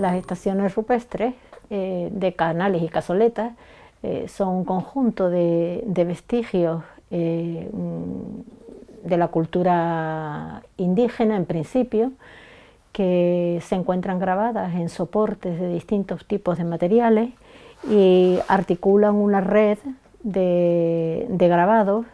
Las estaciones rupestres de canales y cazoletas son un conjunto de vestigios de la cultura indígena en principio, que se encuentran grabadas en soportes de distintos tipos de materiales y articulan una red de grabados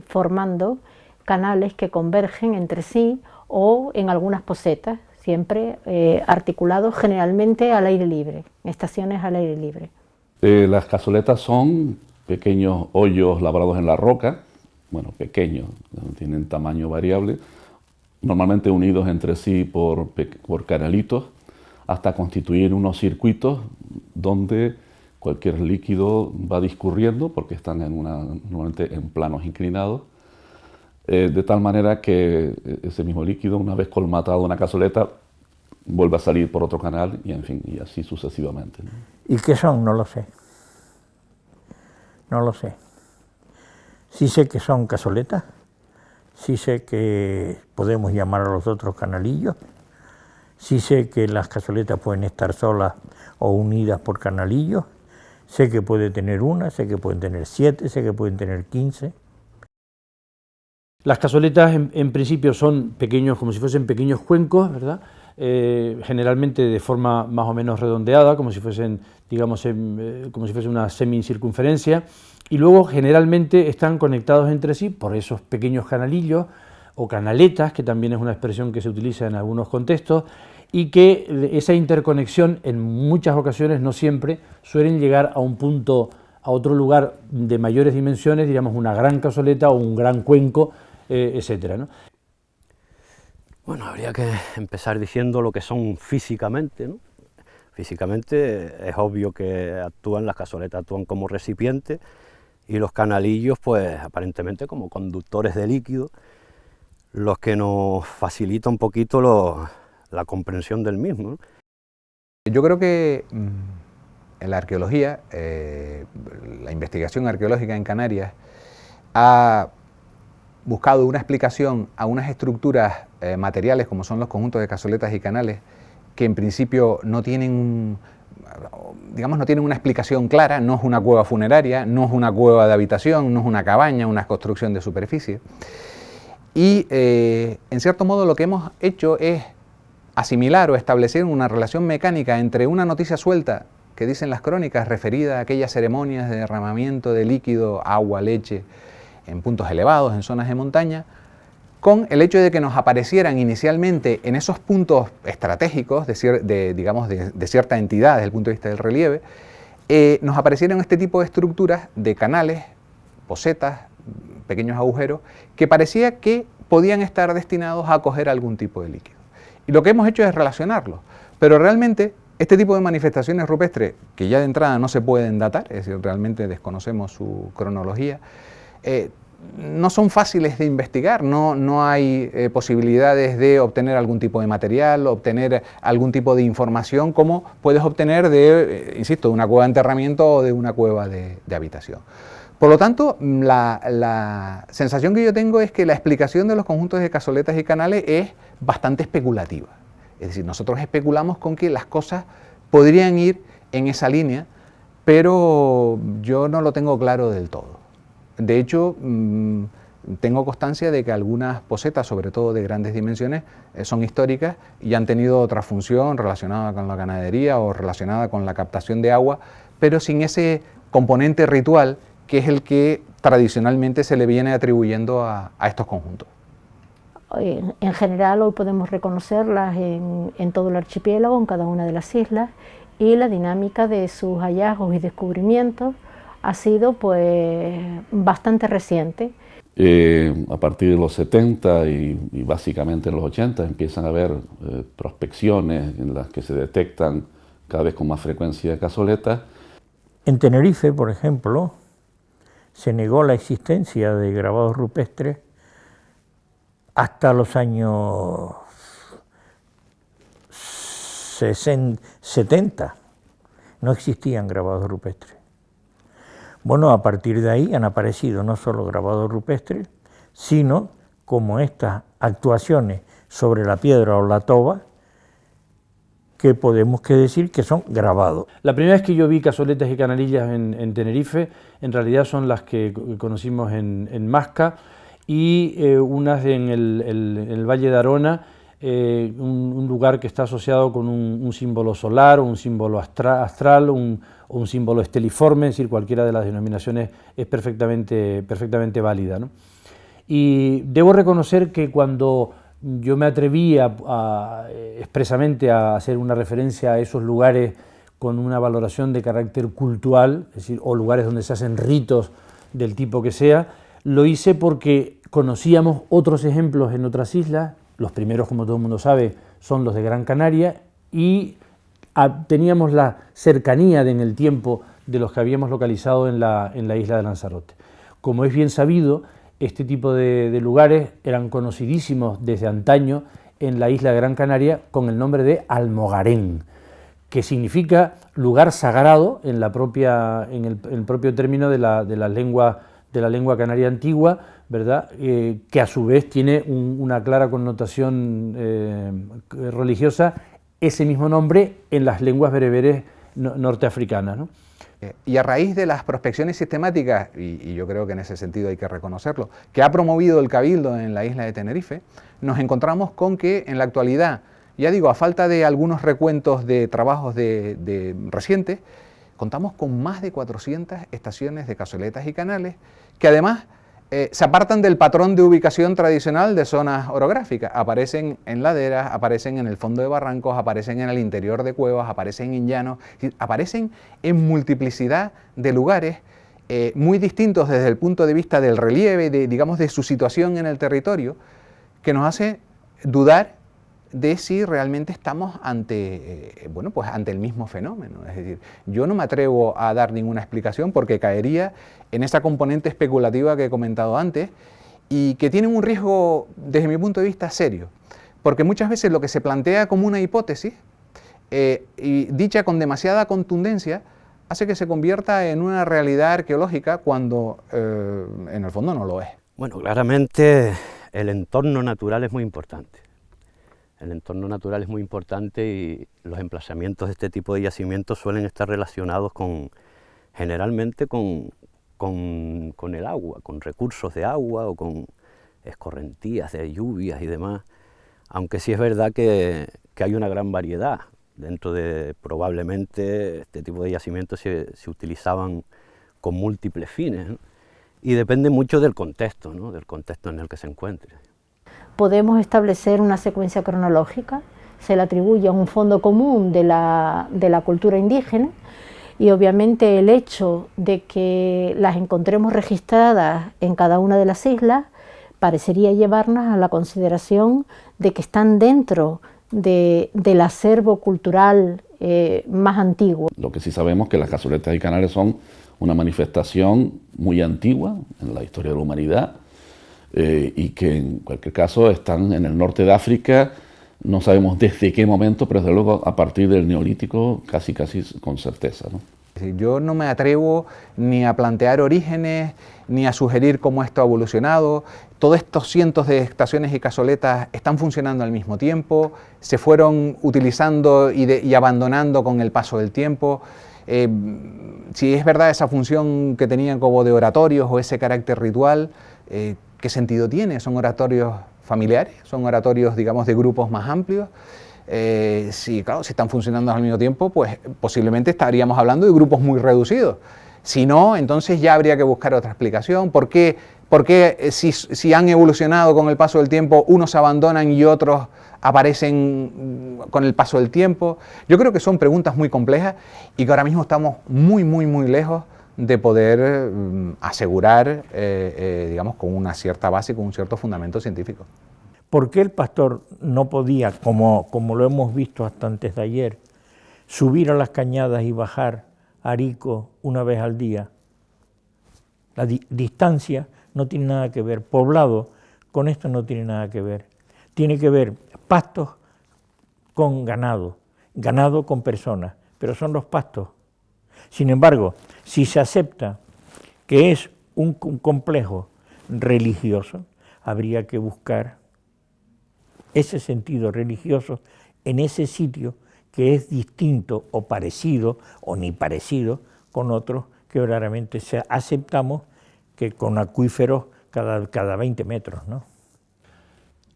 formando canales que convergen entre sí o en algunas posetas, siempre articulados generalmente al aire libre, estaciones al aire libre. Las cazoletas son pequeños hoyos labrados en la roca, bueno, pequeños, tienen tamaño variable, normalmente unidos entre sí por canalitos, hasta constituir unos circuitos donde cualquier líquido va discurriendo, porque están normalmente en planos inclinados, de tal manera que ese mismo líquido, una vez colmatado una cazoleta, vuelve a salir por otro canal y, en fin, y así sucesivamente, ¿no? ¿Y qué son? No lo sé. No lo sé. Sí sé que son cazoletas, sí sé que podemos llamar a los otros canalillos, sí sé que las cazoletas pueden estar solas o unidas por canalillos, sé que puede tener una, sé que pueden tener 7, sé que pueden tener 15. Las cazoletas en principio son pequeños, como si fuesen pequeños cuencos, ¿verdad? Generalmente de forma más o menos redondeada, como si fuesen, digamos, como si fuese una semicircunferencia, y luego generalmente están conectados entre sí por esos pequeños canalillos o canaletas, que también es una expresión que se utiliza en algunos contextos, y que esa interconexión en muchas ocasiones, no siempre, suelen llegar a un punto, a otro lugar de mayores dimensiones, diríamos una gran cazoleta o un gran cuenco, etcétera, ¿no? Bueno, habría que empezar diciendo lo que son físicamente, ¿no? Físicamente es obvio que las cazoletas actúan como recipientes y los canalillos, pues aparentemente como conductores de líquido, los que nos facilita un poquito la comprensión del mismo, ¿no? Yo creo que en la arqueología, la investigación arqueológica en Canarias ha buscado una explicación a unas estructuras materiales como son los conjuntos de cazoletas y canales que en principio no tienen una explicación clara, no es una cueva funeraria, no es una cueva de habitación, no es una cabaña, una construcción de superficie. Y en cierto modo lo que hemos hecho es asimilar o establecer una relación mecánica entre una noticia suelta que dicen las crónicas referida a aquellas ceremonias de derramamiento de líquido, agua, leche, en puntos elevados, en zonas de montaña, con el hecho de que nos aparecieran inicialmente en esos puntos estratégicos de cierta entidad desde el punto de vista del relieve, nos aparecieron este tipo de estructuras de canales, posetas, pequeños agujeros, que parecía que podían estar destinados a acoger algún tipo de líquido. Y lo que hemos hecho es relacionarlos, pero realmente este tipo de manifestaciones rupestres, que ya de entrada no se pueden datar, es decir, realmente desconocemos su cronología, no son fáciles de investigar, no hay posibilidades de obtener algún tipo de material, obtener algún tipo de información como puedes obtener de, insisto, de una cueva de enterramiento o de una cueva de habitación. Por lo tanto, la sensación que yo tengo es que la explicación de los conjuntos de cazoletas y canales es bastante especulativa. Es decir, nosotros especulamos con que las cosas podrían ir en esa línea, pero yo no lo tengo claro del todo. De hecho, tengo constancia de que algunas posetas, sobre todo de grandes dimensiones, son históricas y han tenido otra función relacionada con la ganadería o relacionada con la captación de agua, pero sin ese componente ritual que es el que tradicionalmente se le viene atribuyendo a estos conjuntos. En general hoy podemos reconocerlas en todo el archipiélago, en cada una de las islas, y la dinámica de sus hallazgos y descubrimientos ha sido pues bastante reciente. A partir de los 70 y básicamente en los 80 empiezan a haber prospecciones en las que se detectan cada vez con más frecuencia cazoletas. En Tenerife, por ejemplo, se negó la existencia de grabados rupestres hasta los años 70. No existían grabados rupestres. Bueno, a partir de ahí han aparecido no solo grabados rupestres, sino como estas actuaciones sobre la piedra o la toba, que podemos decir que son grabados. La primera vez que yo vi cazoletas y canalillas en Tenerife, en realidad son las que conocimos en Masca y unas en el Valle de Arona, un lugar que está asociado con un símbolo solar, un símbolo astral, o un símbolo esteliforme, es decir, cualquiera de las denominaciones es perfectamente válida, ¿no? Y debo reconocer que cuando yo me atreví expresamente a hacer una referencia a esos lugares con una valoración de carácter cultural, es decir, o lugares donde se hacen ritos del tipo que sea, lo hice porque conocíamos otros ejemplos en otras islas. Los primeros, como todo el mundo sabe, son los de Gran Canaria, y teníamos la cercanía en el tiempo de los que habíamos localizado en la isla de Lanzarote. Como es bien sabido, este tipo de lugares eran conocidísimos desde antaño en la isla de Gran Canaria con el nombre de Almogarén, que significa lugar sagrado en el propio término de la lengua canaria antigua, ¿verdad? Que a su vez tiene una clara connotación religiosa, ese mismo nombre en las lenguas bereberes norteafricanas, ¿no? Y a raíz de las prospecciones sistemáticas, y yo creo que en ese sentido hay que reconocerlo, que ha promovido el Cabildo en la isla de Tenerife, nos encontramos con que en la actualidad, ya digo, a falta de algunos recuentos de trabajos recientes, contamos con más de 400 estaciones de cazoletas y canales, que además se apartan del patrón de ubicación tradicional de zonas orográficas. Aparecen en laderas, aparecen en el fondo de barrancos, aparecen en el interior de cuevas, aparecen en llanos, aparecen en multiplicidad de lugares muy distintos desde el punto de vista del relieve, de su situación en el territorio, que nos hace dudar de si realmente estamos ante el mismo fenómeno. Es decir, yo no me atrevo a dar ninguna explicación porque caería en esa componente especulativa que he comentado antes y que tiene un riesgo, desde mi punto de vista, serio. Porque muchas veces lo que se plantea como una hipótesis, y dicha con demasiada contundencia, hace que se convierta en una realidad arqueológica cuando en el fondo no lo es. Bueno, claramente el entorno natural es muy importante. El entorno natural es muy importante y los emplazamientos de este tipo de yacimientos suelen estar relacionados generalmente con el agua, con recursos de agua o con escorrentías de lluvias y demás, aunque sí es verdad que hay una gran variedad. Dentro de, probablemente, este tipo de yacimientos se utilizaban con múltiples fines, ¿no? Y depende mucho del contexto, ¿no? Del contexto en el que se encuentre. Podemos establecer una secuencia cronológica, se le atribuye a un fondo común de la cultura indígena, y obviamente el hecho de que las encontremos registradas en cada una de las islas parecería llevarnos a la consideración de que están dentro del acervo cultural más antiguo. Lo que sí sabemos es que las cazoletas y canales son una manifestación muy antigua en la historia de la humanidad, y que en cualquier caso están en el norte de África, no sabemos desde qué momento, pero desde luego a partir del Neolítico casi con certeza, ¿no? Yo no me atrevo ni a plantear orígenes, ni a sugerir cómo esto ha evolucionado. Todos estos cientos de estaciones y cazoletas están funcionando al mismo tiempo, se fueron utilizando y abandonando con el paso del tiempo. Si es verdad esa función que tenían como de oratorios o ese carácter ritual, ¿qué sentido tiene? ¿Son oratorios familiares? ¿Son oratorios, digamos, de grupos más amplios? Si están funcionando al mismo tiempo, pues posiblemente estaríamos hablando de grupos muy reducidos. Si no, entonces ya habría que buscar otra explicación. ¿Por qué si han evolucionado con el paso del tiempo, unos abandonan y otros aparecen con el paso del tiempo? Yo creo que son preguntas muy complejas y que ahora mismo estamos muy lejos de poder asegurar, digamos, con una cierta base, con un cierto fundamento científico. ¿Por qué el pastor no podía, como lo hemos visto hasta antes de ayer, subir a las cañadas y bajar a Arico una vez al día? La distancia no tiene nada que ver, poblado con esto no tiene nada que ver. Tiene que ver pastos con ganado, ganado con personas, pero son los pastos. Sin embargo, si se acepta que es un complejo religioso, habría que buscar ese sentido religioso en ese sitio que es distinto o parecido, o ni parecido, con otros que verdaderamente aceptamos que con acuíferos cada 20 metros, ¿no?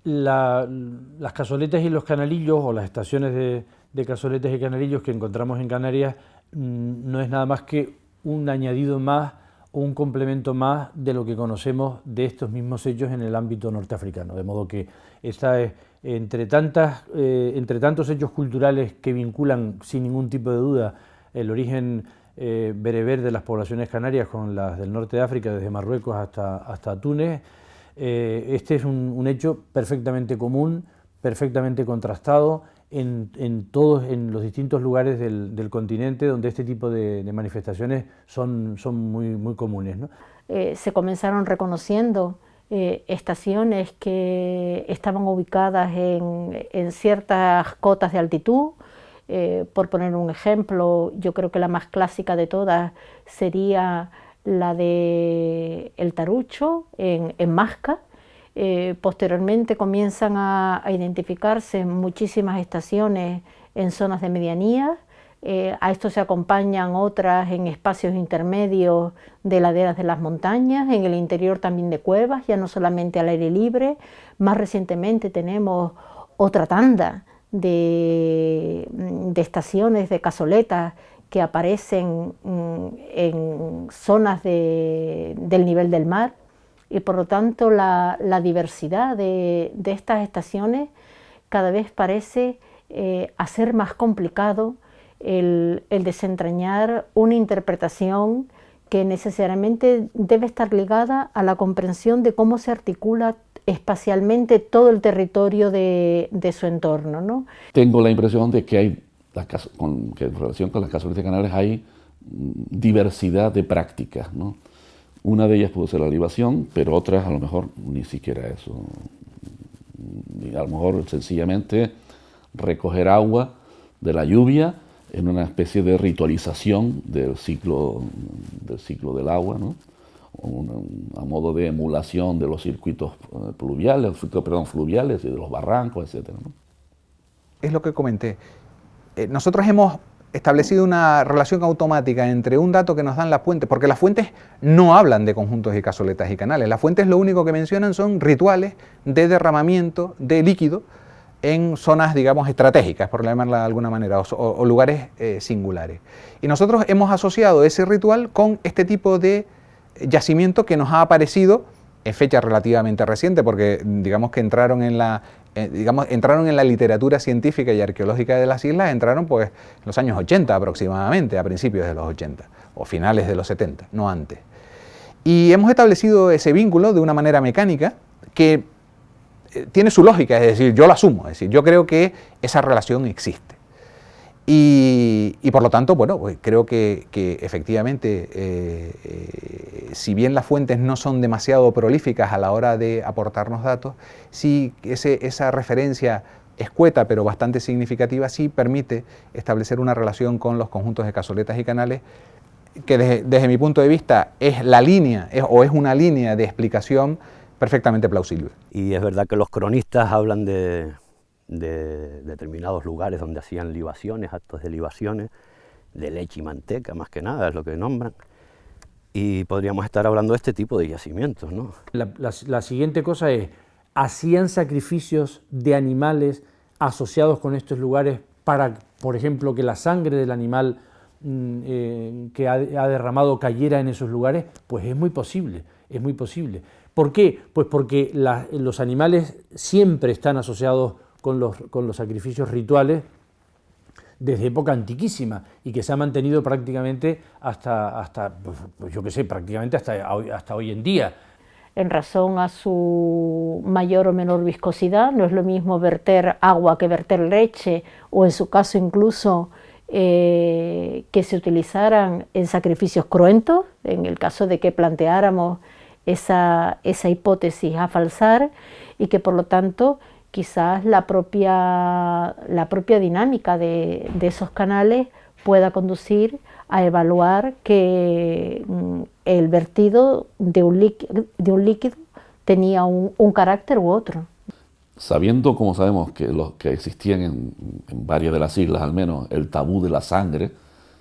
Las cazoletas y los canalillos, o las estaciones de cazoletas y canalillos que encontramos en Canarias, no es nada más que un añadido más o un complemento más de lo que conocemos de estos mismos hechos en el ámbito norteafricano, de modo que esta es, entre tantos hechos culturales que vinculan sin ningún tipo de duda el origen bereber de las poblaciones canarias con las del norte de África, desde Marruecos hasta Túnez, este es un hecho perfectamente común, perfectamente contrastado en los distintos lugares del continente donde este tipo de manifestaciones son muy comunes, ¿no? Se comenzaron reconociendo estaciones que estaban ubicadas en ciertas cotas de altitud. Por poner un ejemplo, yo creo que la más clásica de todas sería la de El Tarucho, en Masca. Posteriormente comienzan a identificarse muchísimas estaciones en zonas de medianía. A esto se acompañan otras en espacios intermedios de laderas de las montañas, en el interior también de cuevas, ya no solamente al aire libre. Más recientemente tenemos otra tanda de estaciones de cazoletas que aparecen en zonas del nivel del mar, y por lo tanto la diversidad de estas estaciones cada vez parece hacer más complicado el desentrañar una interpretación que necesariamente debe estar ligada a la comprensión de cómo se articula espacialmente todo el territorio de su entorno, ¿no? Tengo la impresión de que hay, que en relación con las cazoletas canarias hay diversidad de prácticas, ¿no? Una de ellas puede ser la libación, pero otras a lo mejor ni siquiera eso. Y a lo mejor sencillamente recoger agua de la lluvia en una especie de ritualización del ciclo del agua, ¿no? A modo de emulación de los circuitos fluviales y de los barrancos, etc., ¿no? Es lo que comenté. Nosotros hemos establecido una relación automática entre un dato que nos dan las fuentes, porque las fuentes no hablan de conjuntos y cazoletas y canales. Las fuentes lo único que mencionan son rituales de derramamiento de líquido en zonas, digamos, estratégicas, por llamarla de alguna manera, o lugares singulares. Y nosotros hemos asociado ese ritual con este tipo de yacimiento que nos ha aparecido en fecha relativamente reciente, porque digamos que entraron en la literatura científica y arqueológica de las islas, entraron pues en los años 80 aproximadamente, a principios de los 80, o finales de los 70, no antes. Y hemos establecido ese vínculo de una manera mecánica que tiene su lógica, es decir, yo lo asumo, es decir, yo creo que esa relación existe. Y por lo tanto, bueno, pues creo que efectivamente, si bien las fuentes no son demasiado prolíficas a la hora de aportarnos datos, sí esa referencia escueta pero bastante significativa sí permite establecer una relación con los conjuntos de cazoletas y canales que desde mi punto de vista es una línea de explicación perfectamente plausible. Y es verdad que los cronistas hablan de determinados lugares donde hacían libaciones, actos de libaciones, de leche y manteca, más que nada, es lo que nombran. Y podríamos estar hablando de este tipo de yacimientos, ¿no? La siguiente cosa es, ¿hacían sacrificios de animales asociados con estos lugares para, por ejemplo, que la sangre del animal que ha derramado cayera en esos lugares? Pues es muy posible, es muy posible. ¿Por qué? Pues porque los animales siempre están asociados con los sacrificios rituales desde época antiquísima y que se ha mantenido prácticamente hasta hoy en día. En razón a su mayor o menor viscosidad, no es lo mismo verter agua que verter leche, o en su caso incluso que se utilizaran en sacrificios cruentos, en el caso de que planteáramos esa hipótesis a falsar, y que por lo tanto quizás la propia dinámica de esos canales pueda conducir a evaluar que el vertido de un líquido tenía un carácter u otro. sabiendo, como sabemos, que los que existían en varias de las islas, al menos, el tabú de la sangre,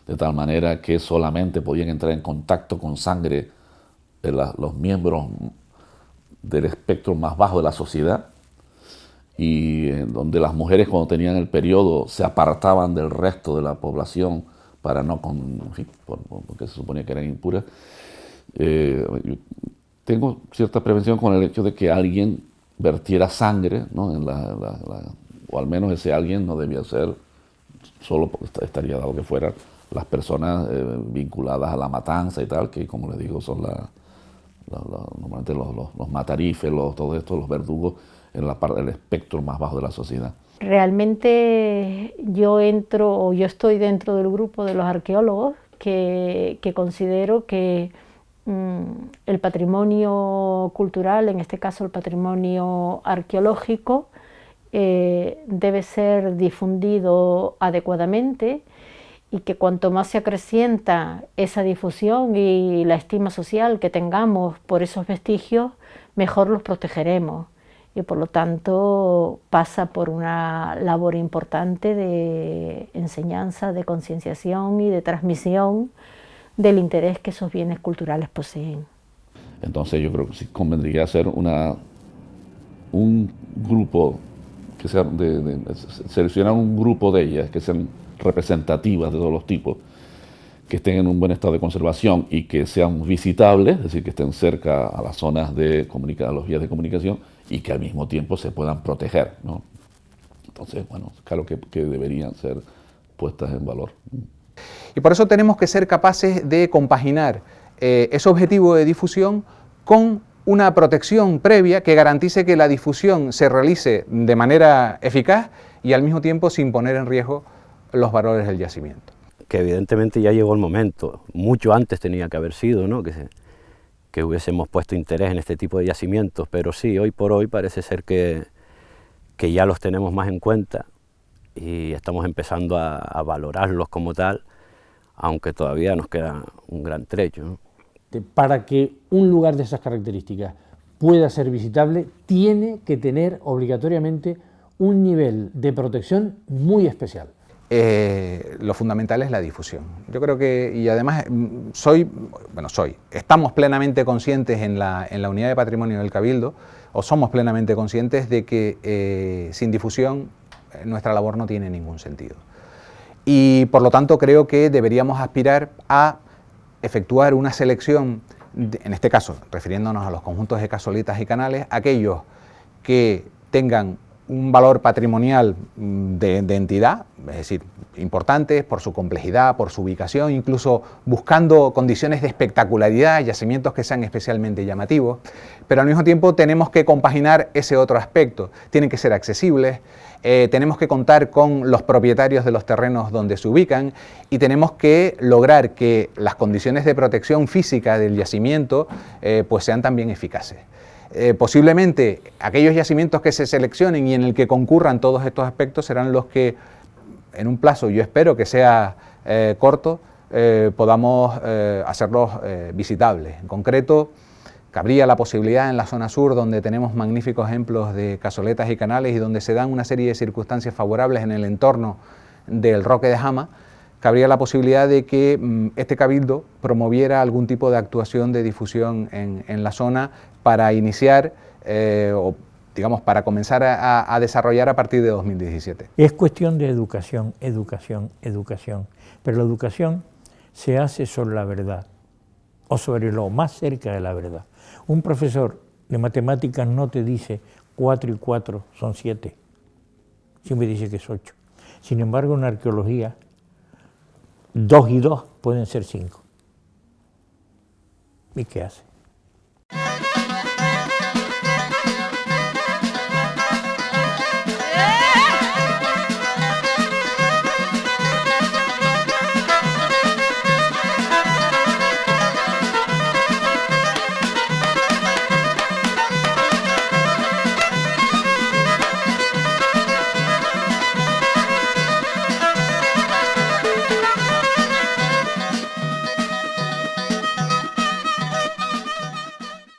de tal manera que solamente podían entrar en contacto con sangre de los miembros del espectro más bajo de la sociedad, y donde las mujeres cuando tenían el periodo se apartaban del resto de la población para no, en fin, porque se suponía que eran impuras. Yo tengo cierta prevención con el hecho de que alguien vertiera sangre, ¿no? O al menos ese alguien no debía ser, solo estaría dado que fueran las personas vinculadas a la matanza y tal, que como les digo son normalmente los matarifes, todos estos, los verdugos en la parte del espectro más bajo de la sociedad. Realmente yo estoy dentro del grupo de los arqueólogos que considero que el patrimonio cultural, en este caso el patrimonio arqueológico, debe ser difundido adecuadamente, y que cuanto más se acrecienta esa difusión y la estima social que tengamos por esos vestigios, mejor los protegeremos. Y por lo tanto pasa por una labor importante de enseñanza, de concienciación y de transmisión del interés que esos bienes culturales poseen. Entonces yo creo que sí convendría hacer un grupo, que sea seleccionar un grupo de ellas que sean representativas de todos los tipos, que estén en un buen estado de conservación y que sean visitables, es decir, que estén cerca a las zonas a los vías de comunicación, y que al mismo tiempo se puedan proteger, ¿no? Entonces, bueno, claro que deberían ser puestas en valor. Y por eso tenemos que ser capaces de compaginar ese objetivo de difusión con una protección previa que garantice que la difusión se realice de manera eficaz y al mismo tiempo sin poner en riesgo los valores del yacimiento. Que evidentemente ya llegó el momento, mucho antes tenía que haber sido, ¿no? que hubiésemos puesto interés en este tipo de yacimientos, pero sí, hoy por hoy parece ser que ya los tenemos más en cuenta y estamos empezando a valorarlos como tal, aunque todavía nos queda un gran trecho, ¿no? Para que un lugar de esas características pueda ser visitable, tiene que tener obligatoriamente un nivel de protección muy especial. Lo fundamental es la difusión. Yo creo que, y además estamos plenamente conscientes en la Unidad de Patrimonio del Cabildo, o somos plenamente conscientes de que sin difusión nuestra labor no tiene ningún sentido. Y por lo tanto creo que deberíamos aspirar a efectuar una selección, en este caso refiriéndonos a los conjuntos de cazoletas y canales, aquellos que tengan un valor patrimonial de entidad, es decir, importantes por su complejidad, por su ubicación, incluso buscando condiciones de espectacularidad, yacimientos que sean especialmente llamativos, pero al mismo tiempo tenemos que compaginar ese otro aspecto, tienen que ser accesibles, tenemos que contar con los propietarios de los terrenos donde se ubican y tenemos que lograr que las condiciones de protección física del yacimiento pues sean también eficaces. Posiblemente aquellos yacimientos que se seleccionen y en el que concurran todos estos aspectos serán los que en un plazo, yo espero que sea corto, podamos hacerlos visitables. En concreto, cabría la posibilidad en la zona sur, donde tenemos magníficos ejemplos de cazoletas y canales y donde se dan una serie de circunstancias favorables en el entorno del Roque de Jama, cabría la posibilidad de que este cabildo promoviera algún tipo de actuación de difusión en la zona para iniciar o digamos para comenzar a desarrollar a partir de 2017. Es cuestión de educación, educación, educación, pero la educación se hace sobre la verdad o sobre lo más cerca de la verdad. Un profesor de matemáticas no te dice 4 y 4 son 7, siempre dice que es 8. Sin embargo, en arqueología 2 y 2 pueden ser 5. ¿Y qué hace?